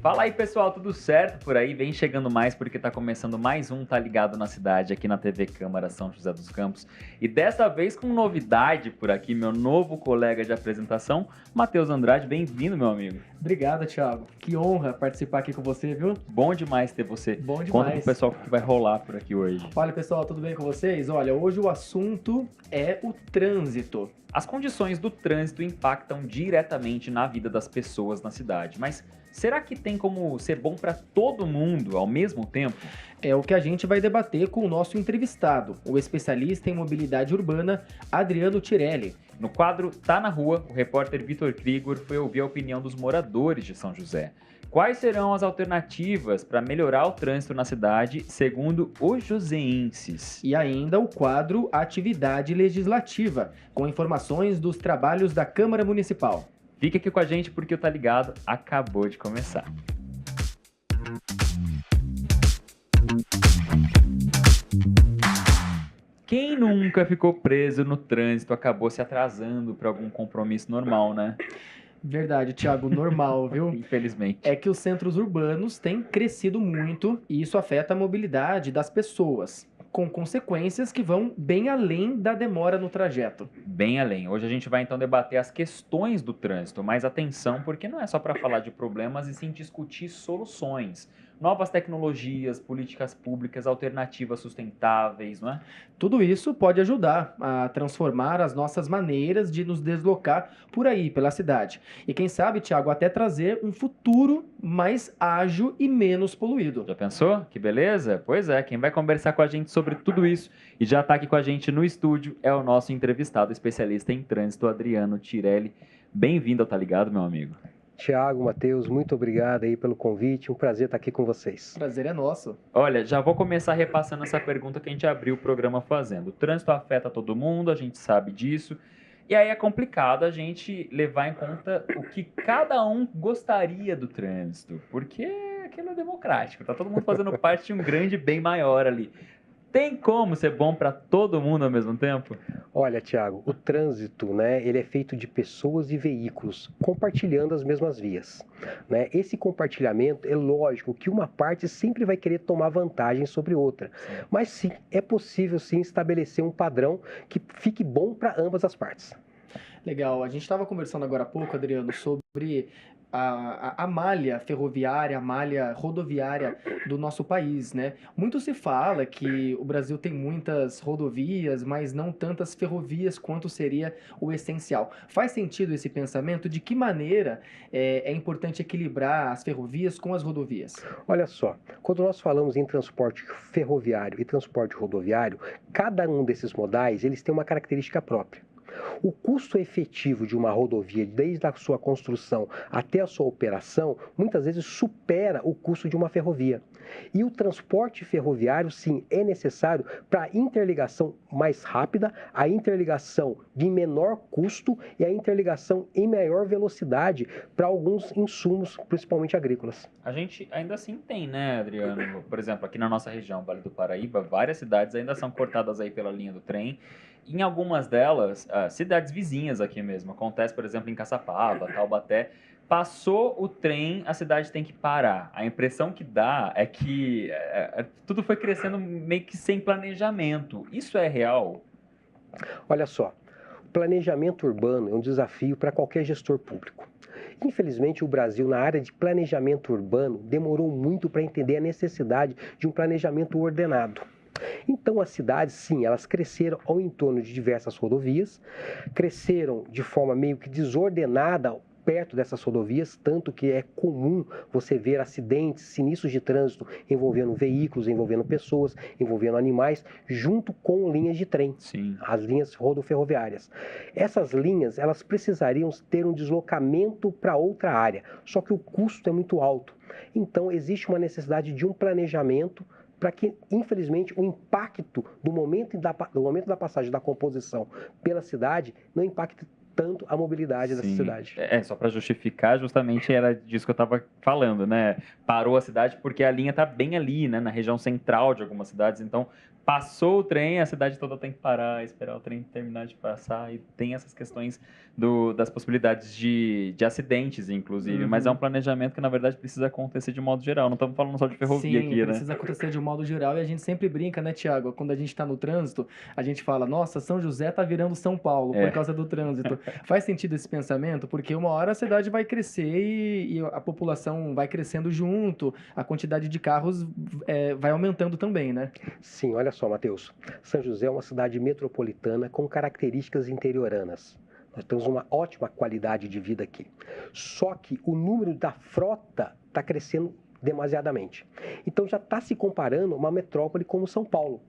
Fala aí, pessoal, tudo certo por aí? Vem chegando mais porque tá começando mais um Tá Ligado na Cidade aqui na TV Câmara São José dos Campos. E dessa vez com novidade por aqui, meu novo colega de apresentação, Matheus Andrade. Bem-vindo, meu amigo. Obrigado, Thiago. Que honra participar aqui com você, viu? Bom demais ter você. Bom demais. Conta pro pessoal o que vai rolar por aqui hoje. Olha, pessoal, tudo bem com vocês? Olha, hoje o assunto é o trânsito. As condições do trânsito impactam diretamente na vida das pessoas na cidade, mas será que tem como ser bom para todo mundo ao mesmo tempo? É o que a gente vai debater com o nosso entrevistado, o especialista em mobilidade urbana, Adriano Tirelli. No quadro Tá na Rua, o repórter Vitor Krigor foi ouvir a opinião dos moradores de São José. Quais serão as alternativas para melhorar o trânsito na cidade, segundo os joseenses? E ainda o quadro Atividade Legislativa, com informações dos trabalhos da Câmara Municipal. Fique aqui com a gente porque o Tá Ligado acabou de começar. Quem nunca ficou preso no trânsito acabou se atrasando para algum compromisso normal, né? Verdade, Thiago, normal, viu? Infelizmente. É que os centros urbanos têm crescido muito e isso afeta a mobilidade das pessoas, com consequências que vão bem além da demora no trajeto. Bem além. Hoje a gente vai então debater as questões do trânsito, mas atenção, porque não é só para falar de problemas e sim discutir soluções. Novas tecnologias, políticas públicas, alternativas sustentáveis, não é? Tudo isso pode ajudar a transformar as nossas maneiras de nos deslocar por aí, pela cidade. E quem sabe, Thiago, até trazer um futuro mais ágil e menos poluído. Já pensou? Que beleza? Pois é, quem vai conversar com a gente sobre tudo isso e já está aqui com a gente no estúdio é o nosso entrevistado especialista em trânsito, Adriano Tirelli. Bem-vindo ao Tá Ligado, meu amigo. Thiago, Matheus, muito obrigado aí pelo convite, um prazer estar aqui com vocês. Prazer é nosso. Olha, já vou começar repassando essa pergunta que a gente abriu o programa fazendo. O trânsito afeta todo mundo, a gente sabe disso, e aí é complicado a gente levar em conta o que cada um gostaria do trânsito, porque aquilo é democrático, tá todo mundo fazendo parte de um grande bem maior ali. Tem como ser bom para todo mundo ao mesmo tempo? Olha, Thiago, o trânsito, né, ele é feito de pessoas e veículos compartilhando as mesmas vias, né? Esse compartilhamento é lógico que uma parte sempre vai querer tomar vantagem sobre outra, mas sim, é possível sim estabelecer um padrão que fique bom para ambas as partes. Legal, a gente estava conversando agora há pouco, Adriano, sobre a malha ferroviária, a malha rodoviária do nosso país, né? Muito se fala que o Brasil tem muitas rodovias, mas não tantas ferrovias quanto seria o essencial. Faz sentido esse pensamento? De que maneira é importante equilibrar as ferrovias com as rodovias? Olha só, quando nós falamos em transporte ferroviário e transporte rodoviário, cada um desses modais, eles têm uma característica própria. O custo efetivo de uma rodovia, desde a sua construção até a sua operação, muitas vezes supera o custo de uma ferrovia. E o transporte ferroviário, sim, é necessário para a interligação mais rápida, a interligação de menor custo e a interligação em maior velocidade para alguns insumos, principalmente agrícolas. A gente ainda assim tem, né, Adriano? Por exemplo, aqui na nossa região, Vale do Paraíba, várias cidades ainda são cortadas aí pela linha do trem. Em algumas delas, cidades vizinhas aqui mesmo, acontece, por exemplo, em Caçapava, Taubaté, passou o trem, a cidade tem que parar. A impressão que dá é que tudo foi crescendo meio que sem planejamento. Isso é real? Olha só, o planejamento urbano é um desafio para qualquer gestor público. Infelizmente, o Brasil, na área de planejamento urbano, demorou muito para entender a necessidade de um planejamento ordenado. Então, as cidades, sim, elas cresceram ao entorno de diversas rodovias, cresceram de forma meio que desordenada perto dessas rodovias, tanto que é comum você ver acidentes, sinistros de trânsito envolvendo veículos, envolvendo pessoas, envolvendo animais, junto com linhas de trem, Sim. As linhas rodoferroviárias. Essas linhas, elas precisariam ter um deslocamento para outra área, só que o custo é muito alto. Então, existe uma necessidade de um planejamento para que, infelizmente, o impacto do momento da passagem da composição pela cidade não impacte tanto a mobilidade dessa Sim. cidade. Só para justificar, justamente era disso que eu estava falando, né? Parou a cidade porque a linha está bem ali, né? Na região central de algumas cidades, então passou o trem, a cidade toda tem que parar, esperar o trem terminar de passar, e tem essas questões das possibilidades de acidentes, inclusive, mas é um planejamento que, na verdade, precisa acontecer de modo geral, não estamos falando só de ferrovia Sim, aqui, né? precisa acontecer de um modo geral, e a gente sempre brinca, né, Tiago? Quando a gente está no trânsito, a gente fala, nossa, São José tá virando São Paulo por causa do trânsito. Faz sentido esse pensamento? Porque uma hora a cidade vai crescer e a população vai crescendo junto, a quantidade de carros vai aumentando também, né? Sim, olha só, Matheus. São José é uma cidade metropolitana com características interioranas. Nós temos uma ótima qualidade de vida aqui. Só que o número da frota está crescendo demasiadamente. Então já está se comparando uma metrópole como São Paulo.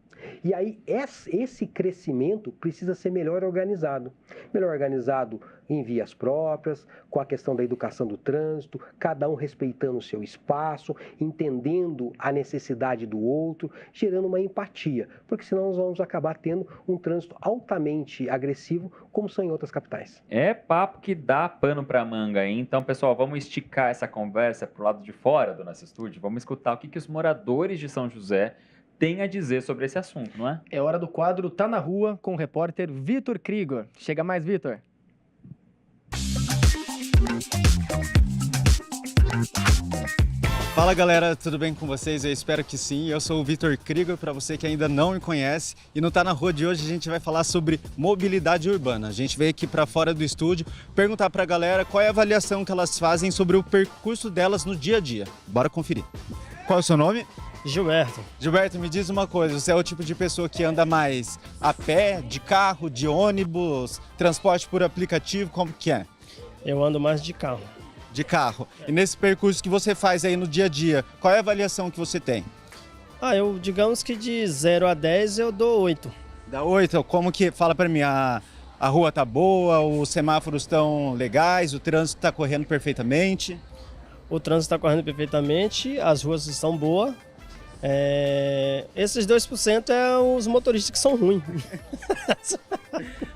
E aí esse crescimento precisa ser melhor organizado. Melhor organizado em vias próprias, com a questão da educação do trânsito, cada um respeitando o seu espaço, entendendo a necessidade do outro, gerando uma empatia, porque senão nós vamos acabar tendo um trânsito altamente agressivo, como são em outras capitais. É papo que dá pano para manga, hein? Então, pessoal, vamos esticar essa conversa pro lado de fora do nosso estúdio, vamos escutar o que os moradores de São José têm a dizer sobre esse assunto, não é? É hora do quadro Tá na Rua com o repórter Vitor Krieger. Chega mais, Vitor. Fala galera, tudo bem com vocês? Eu espero que sim. Eu sou o Vitor Krieger, para você que ainda não me conhece. E no Tá na Rua de hoje a gente vai falar sobre mobilidade urbana. A gente veio aqui para fora do estúdio perguntar para a galera qual é a avaliação que elas fazem sobre o percurso delas no dia a dia. Bora conferir. Qual é o seu nome? Gilberto. Gilberto, me diz uma coisa, você é o tipo de pessoa que anda mais a pé, de carro, de ônibus, transporte por aplicativo, como que é? Eu ando mais de carro. De carro. E nesse percurso que você faz aí no dia a dia, qual é a avaliação que você tem? Digamos que de 0 a 10 eu dou 8. Dá 8? Como que, fala pra mim, a rua tá boa, os semáforos estão legais, o trânsito tá correndo perfeitamente? O trânsito está correndo perfeitamente, as ruas estão boas. Esses 2% é os motoristas que são ruins.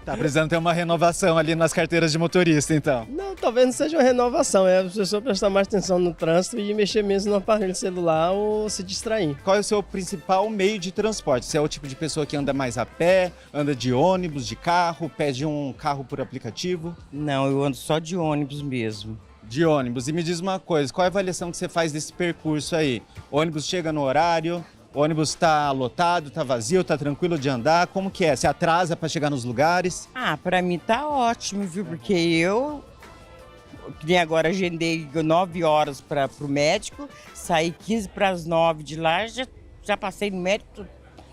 Tá precisando ter uma renovação ali nas carteiras de motorista, então. Não, talvez não seja uma renovação, é a pessoa prestar mais atenção no trânsito e mexer menos no aparelho celular ou se distrair. Qual é o seu principal meio de transporte? Você é o tipo de pessoa que anda mais a pé, anda de ônibus, de carro, pede um carro por aplicativo? Não, eu ando só de ônibus mesmo. De ônibus. E me diz uma coisa, qual é a avaliação que você faz desse percurso aí? O ônibus chega no horário, o ônibus está lotado, está vazio, está tranquilo de andar? Como que é? Se atrasa para chegar nos lugares? Pra mim tá ótimo, viu? Porque que nem agora agendei 9 horas para o médico, saí 15 para as 9 de lá, já passei no médico,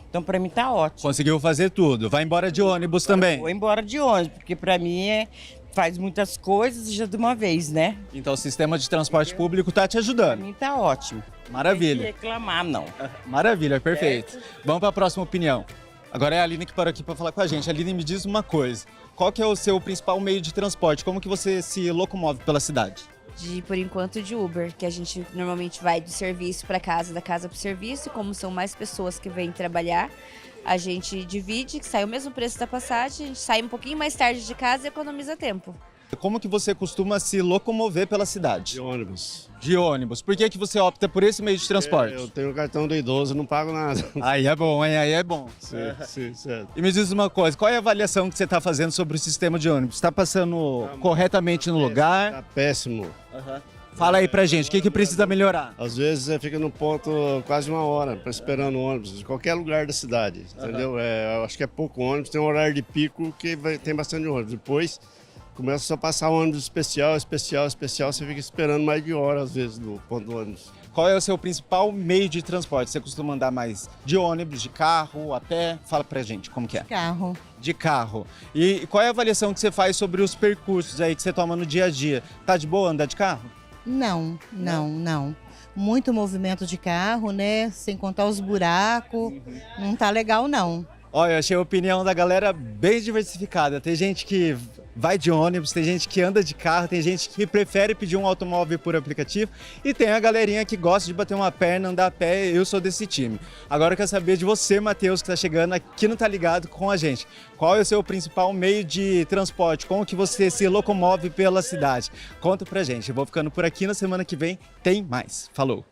então para mim tá ótimo. Conseguiu fazer tudo. Vai embora de ônibus também? Vou embora de ônibus, porque para mim faz muitas coisas já de uma vez, né? Então o sistema de transporte público tá te Para ajudando. mim tá ótimo. Maravilha. Não tem que reclamar, não. Maravilha, perfeito. Vamos para a próxima opinião. Agora é a Aline que parou aqui para falar com a gente. Aline, me diz uma coisa. Qual que é o seu principal meio de transporte? Como que você se locomove pela cidade? Por enquanto, de Uber, que a gente normalmente vai do serviço para casa, da casa para o serviço. E como são mais pessoas que vêm trabalhar, a gente divide, que sai o mesmo preço da passagem, a gente sai um pouquinho mais tarde de casa e economiza tempo. Como que você costuma se locomover pela cidade? De ônibus. De ônibus. Por que você opta por esse meio de transporte? Eu tenho cartão do idoso, não pago nada. Aí é bom, hein? Aí é bom. Sim, certo. E me diz uma coisa, qual é a avaliação que você está fazendo sobre o sistema de ônibus? Está passando corretamente no lugar? Tá péssimo. Fala aí pra gente, o que precisa melhorar? Às vezes você fica no ponto quase 1 hora esperando o ônibus, de qualquer lugar da cidade, entendeu? Eu acho que é pouco ônibus, tem um horário de pico que tem bastante ônibus. Depois começa só a passar ônibus especial, você fica esperando mais de hora às vezes no ponto do ônibus. Qual é o seu principal meio de transporte? Você costuma andar mais de ônibus, de carro, a pé? Fala pra gente, como que é? Carro. De carro. E qual é a avaliação que você faz sobre os percursos aí que você toma no dia a dia? Tá de boa andar de carro? Não. Muito movimento de carro, né? Sem contar os buracos. Não tá legal, não. Olha, eu achei a opinião da galera bem diversificada. Tem gente que vai de ônibus, tem gente que anda de carro, tem gente que prefere pedir um automóvel por aplicativo e tem a galerinha que gosta de bater uma perna, andar a pé. Eu sou desse time. Agora eu quero saber de você, Matheus, que está chegando aqui no Tá Ligado com a gente. Qual é o seu principal meio de transporte? Como que você se locomove pela cidade? Conta pra gente. Eu vou ficando por aqui, na semana que vem tem mais. Falou!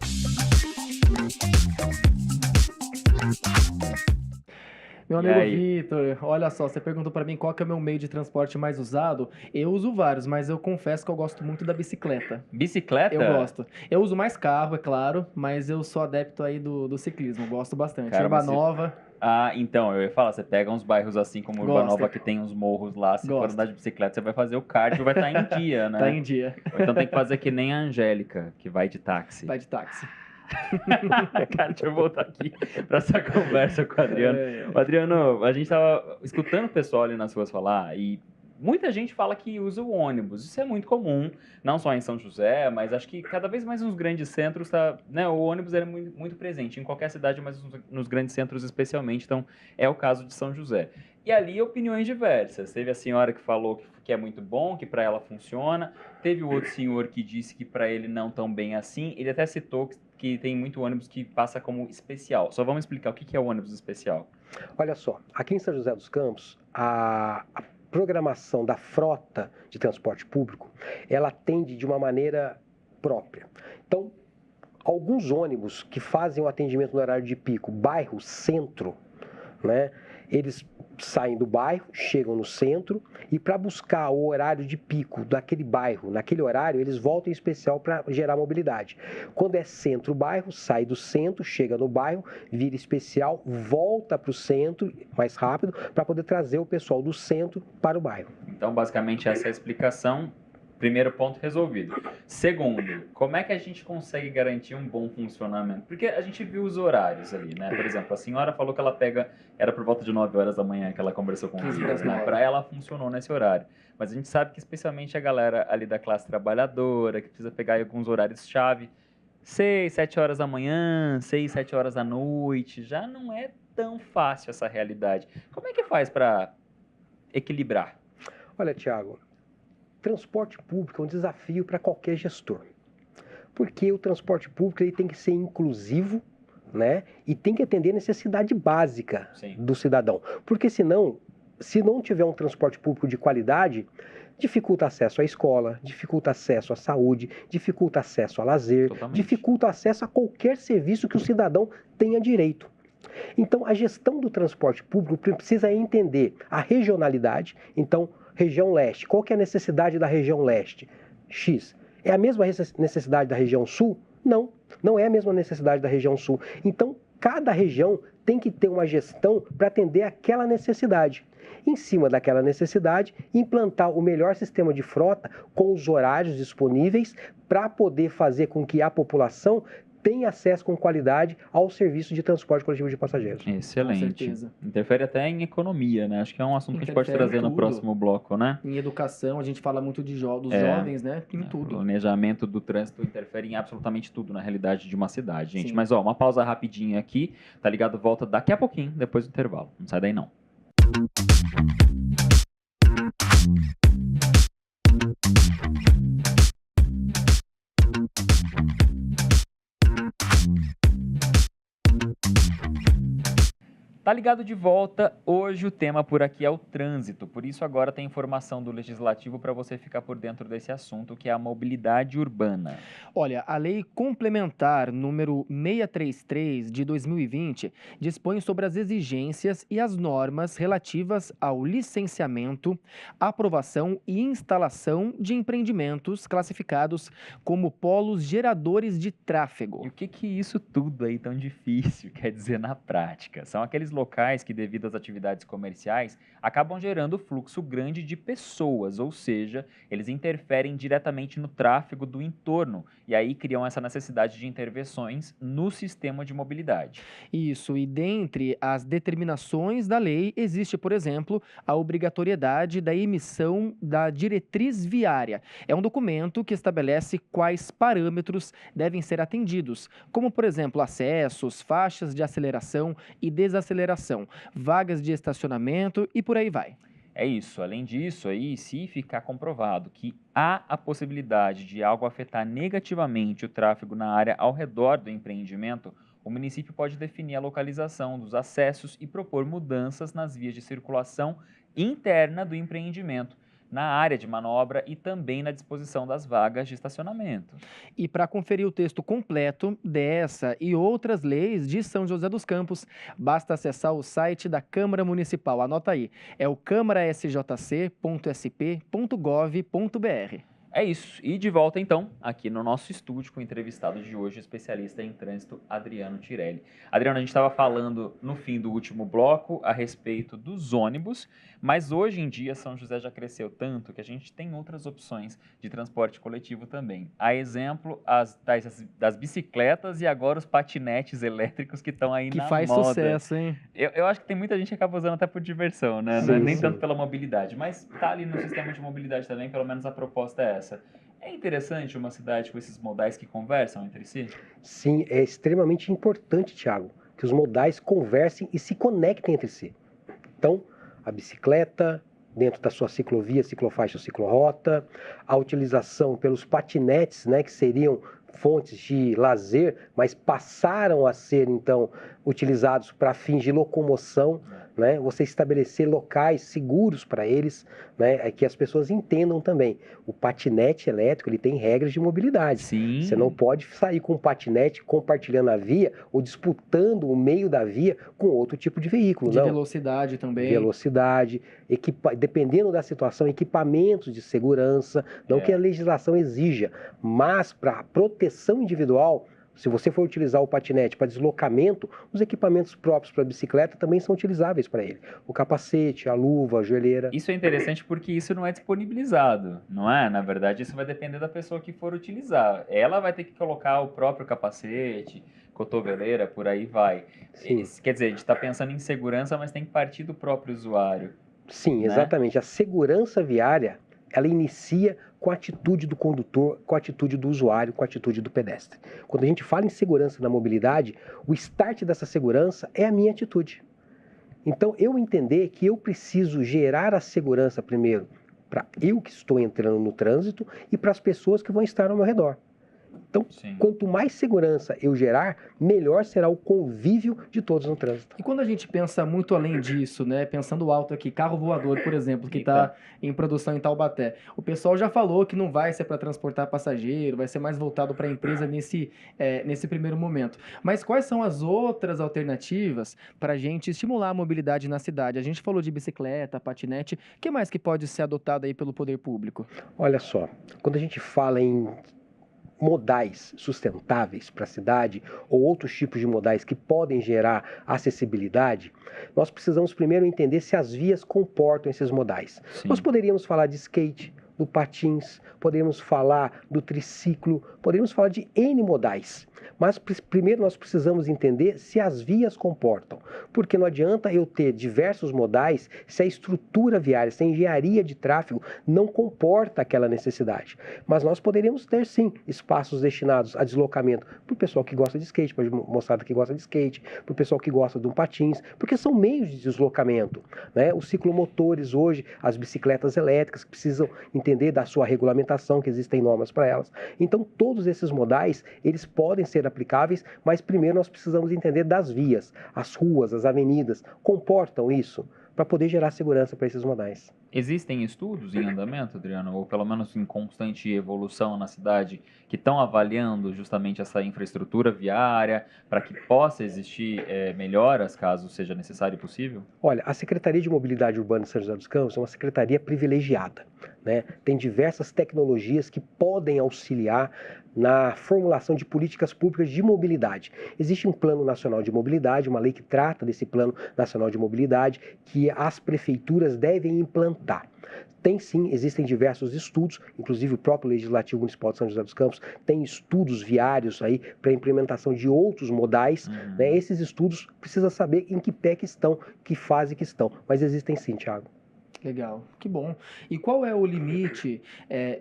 Meu amigo Vitor, olha só, você perguntou para mim qual que é o meu meio de transporte mais usado. Eu uso vários, mas eu confesso que eu gosto muito da bicicleta. Bicicleta? Eu gosto. Eu uso mais carro, é claro, mas eu sou adepto aí do ciclismo, gosto bastante. Cara, Urbanova. Ah, então, eu ia falar, você pega uns bairros assim como Urbanova, que tem uns morros lá, se for andar de bicicleta, você vai fazer o cardio, vai estar em dia, né? Tá em dia. Ou então tem que fazer que nem a Angélica, que vai de táxi. Vai de táxi. Cara, deixa eu voltar aqui para essa conversa com o Adriano. Adriano, a gente tava escutando o pessoal ali nas ruas falar e muita gente fala que usa o ônibus. Isso é muito comum, não só em São José, mas acho que cada vez mais nos grandes centros, né, o ônibus é muito, muito presente em qualquer cidade, mas nos grandes centros especialmente. Então, é o caso de São José. E ali, opiniões diversas. Teve a senhora que falou que é muito bom, que para ela funciona. Teve o outro senhor que disse que para ele não tão bem assim. Ele até citou que tem muito ônibus que passa como especial. Só vamos explicar o que é o ônibus especial. Olha só, aqui em São José dos Campos, a programação da frota de transporte público, ela atende de uma maneira própria. Então, alguns ônibus que fazem o atendimento no horário de pico, bairro, centro, né, eles saem do bairro, chegam no centro e para buscar o horário de pico daquele bairro, naquele horário, eles voltam em especial para gerar mobilidade. Quando é centro-bairro, sai do centro, chega no bairro, vira especial, volta para o centro mais rápido para poder trazer o pessoal do centro para o bairro. Então, basicamente, essa é a explicação. Primeiro ponto resolvido. Segundo, como é que a gente consegue garantir um bom funcionamento? Porque a gente viu os horários ali, né? Por exemplo, a senhora falou que ela era por volta de 9 horas da manhã que ela conversou com o Vitor, né? Para ela funcionou nesse horário. Mas a gente sabe que especialmente a galera ali da classe trabalhadora, que precisa pegar alguns horários-chave, 6, 7 horas da manhã, 6, 7 horas da noite, já não é tão fácil essa realidade. Como é que faz para equilibrar? Olha, Thiago, transporte público é um desafio para qualquer gestor, porque o transporte público ele tem que ser inclusivo, né, e tem que atender a necessidade básica do cidadão, porque senão, se não tiver um transporte público de qualidade, dificulta acesso à escola, dificulta acesso à saúde, dificulta acesso a lazer, dificulta acesso a qualquer serviço que o cidadão tenha direito. Então, a gestão do transporte público precisa entender a regionalidade. Então, região leste, qual que é a necessidade da região leste? X. É a mesma necessidade da região sul? Não, não é a mesma necessidade da região sul. Então, cada região tem que ter uma gestão para atender aquela necessidade. Em cima daquela necessidade, implantar o melhor sistema de frota com os horários disponíveis para poder fazer com que a população tem acesso com qualidade ao serviço de transporte coletivo de passageiros. Excelente. Com certeza. Interfere até em economia, né? Acho que é um assunto que a gente pode trazer no próximo bloco, né? Em educação, a gente fala muito dos jovens, né? Em tudo. O planejamento do trânsito interfere em absolutamente tudo na realidade de uma cidade, gente. Sim. Mas, uma pausa rapidinha aqui, tá ligado? Volta daqui a pouquinho, depois do intervalo. Não sai daí, não. Tá ligado de volta? Hoje o tema por aqui é o trânsito, por isso agora tem informação do Legislativo para você ficar por dentro desse assunto, que é a mobilidade urbana. Olha, a Lei Complementar número 633 de 2020 dispõe sobre as exigências e as normas relativas ao licenciamento, aprovação e instalação de empreendimentos classificados como polos geradores de tráfego. E o que isso tudo aí tão difícil quer dizer na prática? São aqueles locais que, devido às atividades comerciais, acabam gerando fluxo grande de pessoas, ou seja, eles interferem diretamente no tráfego do entorno e aí criam essa necessidade de intervenções no sistema de mobilidade. Isso, e dentre as determinações da lei existe, por exemplo, a obrigatoriedade da emissão da diretriz viária. É um documento que estabelece quais parâmetros devem ser atendidos, como, por exemplo, acessos, faixas de aceleração e desaceleração aceleração, vagas de estacionamento e por aí vai. É isso. Além disso, aí, se ficar comprovado que há a possibilidade de algo afetar negativamente o tráfego na área ao redor do empreendimento, o município pode definir a localização dos acessos e propor mudanças nas vias de circulação interna do empreendimento, na área de manobra e também na disposição das vagas de estacionamento. E para conferir o texto completo dessa e outras leis de São José dos Campos, basta acessar o site da Câmara Municipal. Anota aí, é o câmarasjc.sp.gov.br. É isso. E de volta, então, aqui no nosso estúdio com o entrevistado de hoje, especialista em trânsito, Adriano Tirelli. Adriano, a gente estava falando no fim do último bloco a respeito dos ônibus, mas hoje em dia São José já cresceu tanto que a gente tem outras opções de transporte coletivo também. A exemplo das bicicletas e agora os patinetes elétricos que estão aí Que na faz moda. sucesso, hein? Eu acho que tem muita gente que acaba usando até por diversão, né? Sim, Não é nem sim. tanto pela mobilidade, mas tá ali no sistema de mobilidade também, pelo menos a proposta é essa. É interessante uma cidade com esses modais que conversam entre si? Sim, é extremamente importante, Thiago, que os modais conversem e se conectem entre si. Então, a bicicleta, dentro da sua ciclovia, ciclofaixa ou ciclorrota, a utilização pelos patinetes, né, que seriam fontes de lazer, mas passaram a ser, então, utilizados para fins de locomoção, né? Você estabelecer locais seguros para eles, né? Que as pessoas entendam também. O patinete elétrico, ele tem regras de mobilidade. Sim. Você não pode sair com o patinete compartilhando a via ou disputando o meio da via com outro tipo de veículo, De não. velocidade também. Velocidade, dependendo da situação, equipamentos de segurança, não que a legislação exija, mas para proteção individual, se você for utilizar o patinete para deslocamento, os equipamentos próprios para a bicicleta também são utilizáveis para ele. O capacete, a luva, a joelheira. Isso é interessante porque isso não é disponibilizado, não é? Na verdade, isso vai depender da pessoa que for utilizar. Ela vai ter que colocar o próprio capacete, cotoveleira, por aí vai. Sim. Quer dizer, a gente está pensando em segurança, mas tem que partir do próprio usuário. Sim, né? Exatamente. A segurança viária, ela inicia com a atitude do condutor, com a atitude do usuário, com a atitude do pedestre. Quando a gente fala em segurança na mobilidade, o start dessa segurança é a minha atitude. Então, eu entender que eu preciso gerar a segurança primeiro para eu que estou entrando no trânsito e para as pessoas que vão estar ao meu redor. Então, Sim. quanto mais segurança eu gerar, melhor será o convívio de todos no trânsito. E quando a gente pensa muito além disso, né? Pensando alto aqui, carro voador, por exemplo, que está em produção em Taubaté. O pessoal já falou que não vai ser para transportar passageiro, vai ser mais voltado para a empresa nesse primeiro momento. Mas quais são as outras alternativas para a gente estimular a mobilidade na cidade? A gente falou de bicicleta, patinete. O que mais que pode ser adotado aí pelo poder público? Olha só, quando a gente fala em modais sustentáveis para a cidade ou outros tipos de modais que podem gerar acessibilidade, nós precisamos primeiro entender se as vias comportam esses modais. Sim. Nós poderíamos falar de skate, do patins, poderíamos falar do triciclo, poderíamos falar de N modais. Mas primeiro nós precisamos entender se as vias comportam, porque não adianta eu ter diversos modais se a estrutura viária, se a engenharia de tráfego não comporta aquela necessidade. Mas nós poderíamos ter sim espaços destinados a deslocamento para o pessoal que gosta de skate, para a moçada que gosta de skate, para o pessoal que gosta de um patins, porque são meios de deslocamento, né? Os ciclomotores hoje, as bicicletas elétricas que precisam entender da sua regulamentação, que existem normas para elas. Então todos esses modais, eles podem ser aplicáveis, mas primeiro nós precisamos entender das vias, as ruas, as avenidas, comportam isso para poder gerar segurança para esses modais. Existem estudos em andamento, Adriano, ou pelo menos em constante evolução na cidade, que estão avaliando justamente essa infraestrutura viária para que possa existir melhoras, caso seja necessário e possível? Olha, a Secretaria de Mobilidade Urbana de São José dos Campos é uma secretaria privilegiada, né? Tem diversas tecnologias que podem auxiliar na formulação de políticas públicas de mobilidade. Existe um Plano Nacional de Mobilidade, uma lei que trata desse Plano Nacional de Mobilidade, que as prefeituras devem implantar. Tem sim, existem diversos estudos, inclusive o próprio Legislativo Municipal de São José dos Campos tem estudos viários aí para a implementação de outros modais. Né? Esses estudos precisa saber em que pé que estão, que fase que estão, mas existem sim, Thiago. Legal, que bom. E qual é o limite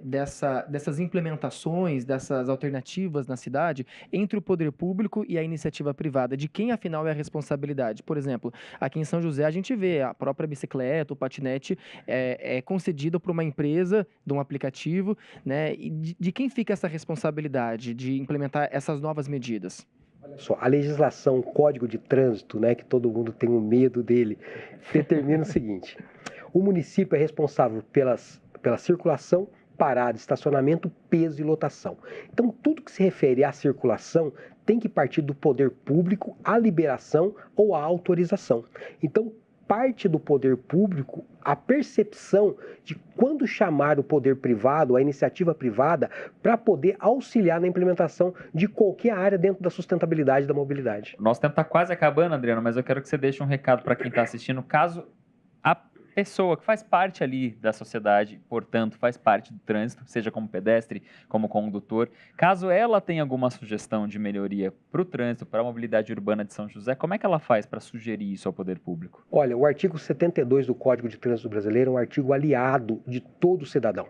dessas implementações, dessas alternativas na cidade entre o poder público e a iniciativa privada? De quem, afinal, é a responsabilidade? Por exemplo, aqui em São José a gente vê a própria bicicleta, o patinete é concedida por uma empresa, de um aplicativo, né? E de quem fica essa responsabilidade de implementar essas novas medidas? Olha só, a legislação, o Código de Trânsito, né, que todo mundo tem um medo dele, determina o seguinte: o município é responsável pela circulação, parada, estacionamento, peso e lotação. Então, tudo que se refere à circulação tem que partir do poder público, a liberação ou a autorização. Então, parte do poder público a percepção de quando chamar o poder privado, a iniciativa privada, para poder auxiliar na implementação de qualquer área dentro da sustentabilidade da mobilidade. O nosso tempo está quase acabando, Adriano, mas eu quero que você deixe um recado para quem está assistindo, caso a pessoa que faz parte ali da sociedade, portanto, faz parte do trânsito, seja como pedestre, como condutor, caso ela tenha alguma sugestão de melhoria para o trânsito, para a mobilidade urbana de São José, como é que ela faz para sugerir isso ao poder público? Olha, o artigo 72 do Código de Trânsito Brasileiro é um artigo aliado de todo cidadão.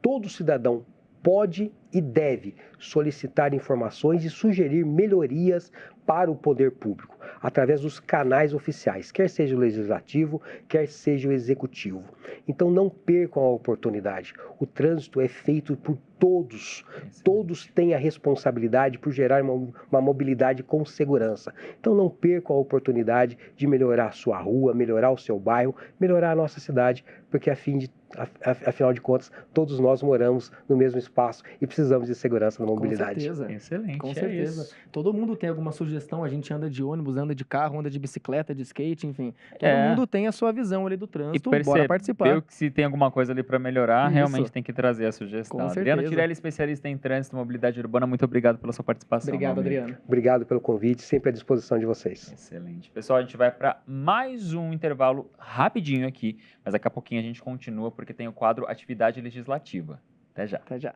Todo cidadão pode e deve solicitar informações e sugerir melhorias para o poder público, através dos canais oficiais, quer seja o legislativo, quer seja o executivo. Então não percam a oportunidade. O trânsito é feito por todos. Todos têm a responsabilidade por gerar uma mobilidade com segurança. Então não percam a oportunidade de melhorar a sua rua, melhorar o seu bairro, melhorar a nossa cidade, porque afinal de contas, todos nós moramos no mesmo espaço e precisamos de segurança na mobilidade. Com certeza. Excelente, Com certeza. isso. Todo mundo tem alguma sugestão, a gente anda de ônibus, anda de carro, anda de bicicleta, de skate, enfim. Todo mundo tem a sua visão ali do E trânsito, bora participar. percebeu que se tem alguma coisa ali para melhorar, Isso. realmente tem que trazer a sugestão. Com Adriano certeza. Tirelli, especialista em trânsito e mobilidade urbana, muito obrigado pela sua participação. Obrigado, meu amigo. Adriano. Obrigado pelo convite, sempre à disposição de vocês. Excelente. Pessoal, a gente vai para mais um intervalo rapidinho aqui, mas daqui a pouquinho a gente continua porque tem o quadro Atividade Legislativa. Até já. Até já.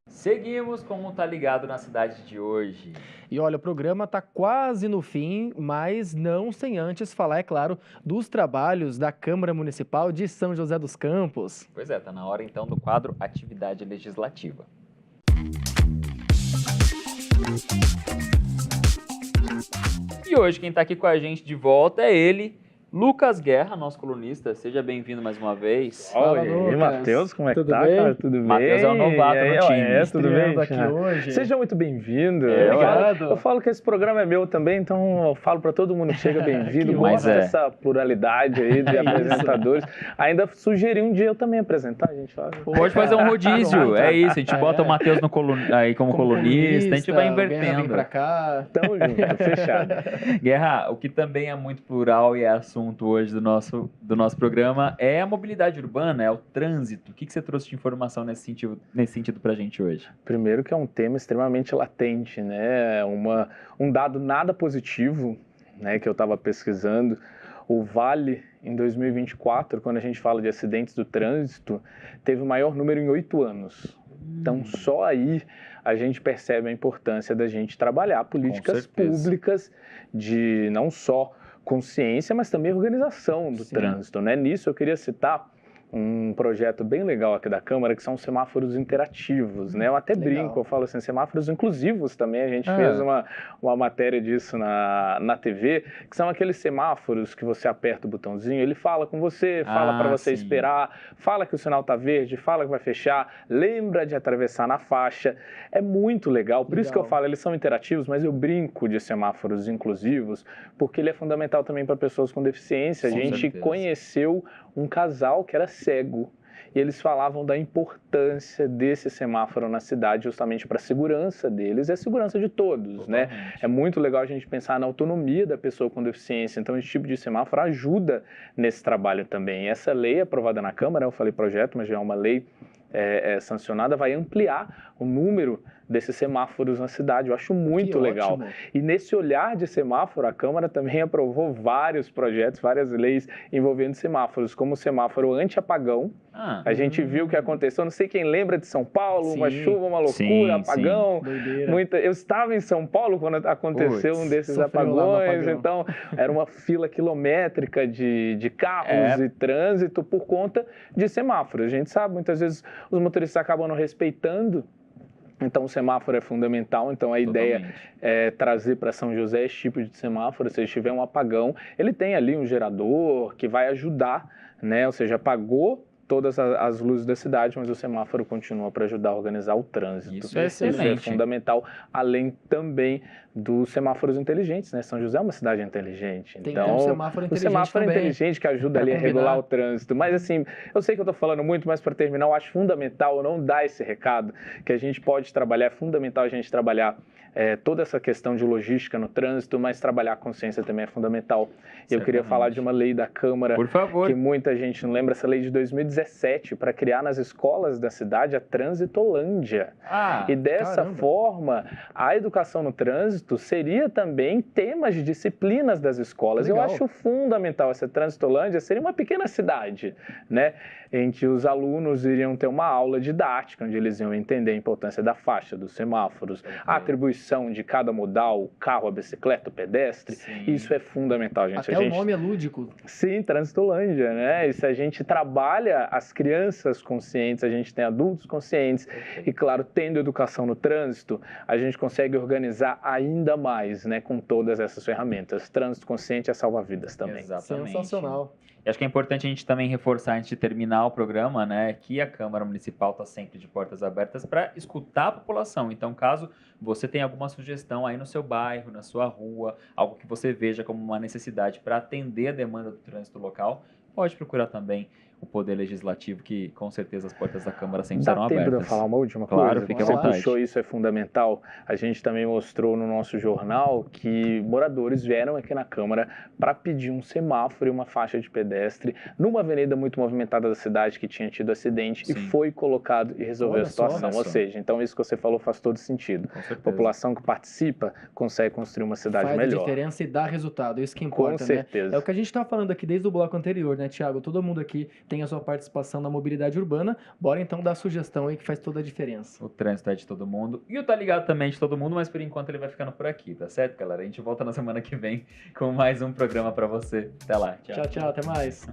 Seguimos com o Tá Ligado na cidade de hoje. E olha, o programa está quase no fim, mas não sem antes falar, é claro, dos trabalhos da Câmara Municipal de São José dos Campos. Pois é, tá na hora então do quadro Atividade Legislativa. E hoje quem tá aqui com a gente de volta é ele, Lucas Guerra, nosso colunista. Seja bem-vindo mais uma vez. Fala, Oi, Lucas. Matheus, como é que Tudo tá, bem? cara? Tudo bem? Matheus é o novato no time. Tudo bem? Estreando aqui hoje. Seja muito bem-vindo. Obrigado. Eu falo que esse programa é meu também, então eu falo para todo mundo que chega bem-vindo. Que Gosto bom. dessa pluralidade aí de apresentadores. Ainda sugeri um dia eu também apresentar, a gente fala. Pode fazer um rodízio, Pronto. é isso. A gente bota É. o Matheus aí como colunista, a gente vai o Guerra vem invertendo. pra cá. Tamo junto, fechado. Guerra, o que também é muito plural e é assunto hoje do nosso programa é a mobilidade urbana, é o trânsito. O que você trouxe de informação nesse sentido pra gente hoje? Primeiro que é um tema extremamente latente, né? Um dado nada positivo, né, que eu estava pesquisando. O Vale, em 2024, quando a gente fala de acidentes do trânsito, teve o maior número em 8 anos. Então, só aí a gente percebe a importância da gente trabalhar políticas certeza. públicas de não só consciência, mas também organização do Sim. trânsito, né? Nisso eu queria citar um projeto bem legal aqui da Câmara, que são semáforos interativos, né? Eu até Legal. brinco, eu falo assim, semáforos inclusivos também, a gente fez uma matéria disso na TV, que são aqueles semáforos que você aperta o botãozinho, ele fala com você, fala para você sim. esperar, fala que o sinal tá verde, fala que vai fechar, lembra de atravessar na faixa, é muito legal, por isso que eu Legal. falo, eles são interativos, mas eu brinco de semáforos inclusivos, porque ele é fundamental também para pessoas com deficiência, a Com gente certeza. conheceu um casal que era cego e eles falavam da importância desse semáforo na cidade justamente para a segurança deles e a segurança de todos, né? Totalmente. É muito legal a gente pensar na autonomia da pessoa com deficiência, então esse tipo de semáforo ajuda nesse trabalho também. Essa lei aprovada na Câmara, eu falei projeto, mas já é uma lei sancionada, vai ampliar o número desses semáforos na cidade. Eu acho muito Que legal. ótimo. E nesse olhar de semáforo, a Câmara também aprovou vários projetos, várias leis envolvendo semáforos, como o semáforo anti-apagão, A gente viu o que aconteceu, não sei quem lembra de São Paulo, uma Sim. chuva, uma loucura, Sim, apagão. Doideira. Eu estava em São Paulo quando aconteceu um desses sofreu lá no apagões, apagão. então era uma fila quilométrica de carros e trânsito por conta de semáforos. A gente sabe, muitas vezes os motoristas acabam não respeitando. Então, o semáforo é fundamental. Então, a ideia é trazer para São José esse tipo de semáforo. Se tiver um apagão, ele tem ali um gerador que vai ajudar, né? Ou seja, apagou todas as luzes da cidade, mas o semáforo continua para ajudar a organizar o trânsito. Isso é Isso é excelente. fundamental, além também dos semáforos inteligentes, né? São José é uma cidade inteligente. Tem que Então, ter um semáforo o inteligente semáforo também, inteligente que ajuda pra ali a combinar. regular o trânsito. Mas assim, eu sei que eu estou falando muito, mas para terminar, eu acho fundamental eu não dar esse recado, que a gente pode trabalhar, é fundamental a gente trabalhar toda essa questão de logística no trânsito, mas trabalhar a consciência também é fundamental. Eu queria falar de uma lei da Câmara, Por favor. que muita gente não lembra, essa lei de 2017, para criar nas escolas da cidade a Transitolândia. E dessa forma, a educação no trânsito seria também temas de disciplinas das escolas. Eu Legal. acho fundamental. Essa Transitolândia seria uma pequena cidade, né, em que os alunos iriam ter uma aula didática, onde eles iam entender a importância da faixa, dos semáforos, a atribuição de cada modal, o carro, a bicicleta, o pedestre. Isso é fundamental, gente. Até o nome é lúdico. Sim, Transitolândia, né? E se a gente trabalha as crianças conscientes, a gente tem adultos conscientes e, claro, tendo educação no trânsito, a gente consegue organizar ainda mais, né, com todas essas ferramentas. Trânsito consciente é salva-vidas também. Exatamente. Sensacional. E acho que é importante a gente também reforçar, antes de terminar o programa, né, que a Câmara Municipal está sempre de portas abertas para escutar a população. Então, caso você tenha alguma sugestão aí no seu bairro, na sua rua, algo que você veja como uma necessidade para atender a demanda do trânsito local, pode procurar também o Poder Legislativo, que com certeza as portas da Câmara sempre serão Dá tempo abertas. de eu falar uma última Claro, coisa? fique à Você vontade. puxou, isso é fundamental. A gente também mostrou no nosso jornal que moradores vieram aqui na Câmara para pedir um semáforo e uma faixa de pedestre numa avenida muito movimentada da cidade que tinha tido acidente e foi colocado e resolveu Olha a situação. só. Ou seja, então isso que você falou faz todo sentido. Com certeza. A população que participa consegue construir uma cidade Faz melhor. a diferença e dá resultado, isso que Com importa, certeza. né? É o que a gente estava falando aqui desde o bloco anterior, né, Thiago? Todo mundo aqui tem a sua participação na mobilidade urbana. Bora então dar sugestão aí que faz toda a diferença. O trânsito é de todo mundo. E o Tá Ligado também é de todo mundo, mas por enquanto ele vai ficando por aqui, tá certo, galera? A gente volta na semana que vem com mais um programa pra você. Até lá. Tchau. Tchau, tchau, até mais.